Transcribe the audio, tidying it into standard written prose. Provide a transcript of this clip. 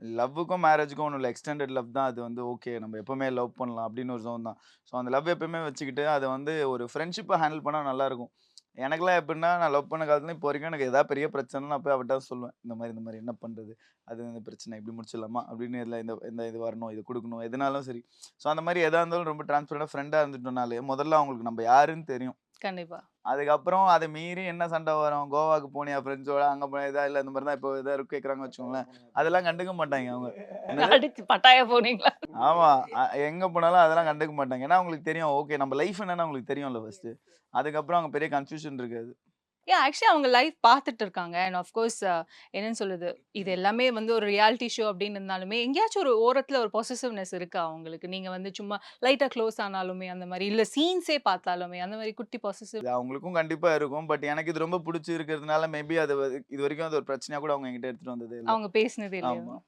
லவ்வுக்கும், மேரேஜுக்கும் ஒண்ணும் இல்ல. Extended love தான் அது வந்து ஓகே. நம்ம எப்பவுமே லவ் பண்ணலாம் அப்படின்னு ஒரு ஜோன் தான். ஸோ அந்த லவ் எப்பயுமே வச்சுக்கிட்டு அத வந்து ஒரு ஃப்ரெண்ட்ஷிப்பா ஹேண்டில் பண்ணா நல்லாருக்கும். எனக்கெல்லாம் எப்படின்னா, நான் லவ் பண்ண காலத்துல இப்போ வரைக்கும் எனக்கு ஏதாவது பெரிய பிரச்சனைனா நான் போய் அவட்ட தான் சொல்லுவேன். இந்த மாரி என்ன பண்றது? அது இந்த பிரச்சனை இப்படி முடிச்சிடலாமா? அப்படின்னு இதுல இந்த இந்த இது வரணும், இது குடுக்கணும், எதுனாலும் சரி. ஸோ அந்த மாரி எதா இருந்தாலும் ரொம்ப டிரான்ஸ்பரண்டா ஃப்ரெண்டா இருந்துட்டோம்னாலே, முதல்ல அவங்களுக்கு நம்ம யாருன்னு தெரியும். கண்டிப்பா. அதுக்கப்புறம் அத மீறி என்ன சண்டை வரும்? கோவாக்கு போனியா ஃப்ரெண்ட்ஸோட? அங்க போனியா? இல்ல இந்த மாரி தான் இப்போ ஏதாவது கேட்கறாங்கன்னு வச்சுக்கோங்களேன். அதெல்லாம் கண்டுக்க மாட்டாய்ங்க அவங்க. என்னது? அடிச்சு பட்டாயா போனீங்களா? ஆமா. எங்க போனாலும் அதெல்லாம் கண்டுக்க மாட்டாங்க. ஏன்னா அவங்களுக்கு தெரியும். ஓகே நம்ம லைஃப் என்னன்னு அவங்களுக்கு தெரியும்ல ஃபர்ஸ்ட்டு. அதுக்கப்புறம் அங்க பெரிய கன்ஃப்யூஷன் இருக்காது. ஆக்சுவலி அவங்க லைஃப் பார்த்துட்டு இருக்காங்க. அண்ட் ஆஃப் கோர்ஸ் என்னன்னு சொல்லுது, இது எல்லாமே வந்து ஒரு ரியாலிட்டி ஷோ அப்படின்னு இருந்தாலுமே, எங்கேயாச்சும் ஒரு ஓரத்துல ஒரு பொசெசிவ்னெஸ் இருக்கா அவங்களுக்கு? நீங்க வந்து சும்மா லைட்டா க்ளோஸ் ஆனாலுமே அந்த மாரி, இல்ல சீன்ஸே பார்த்தாலுமே அந்த மாரி குட்டி பொசெசிவ் இது அவங்களுக்கும் கண்டிப்பா இருக்கும். பட் எனக்கு இது ரொம்ப புடிச்சு இருக்கிறதுனால மேபி அது இதுவரைக்கும் அது ஒரு பிரச்சனையா கூட அவங்க என்கிட்ட எடுத்துட்டு வந்ததே இல்ல. அவங்க பேசினது இல்லையா? ஆமா.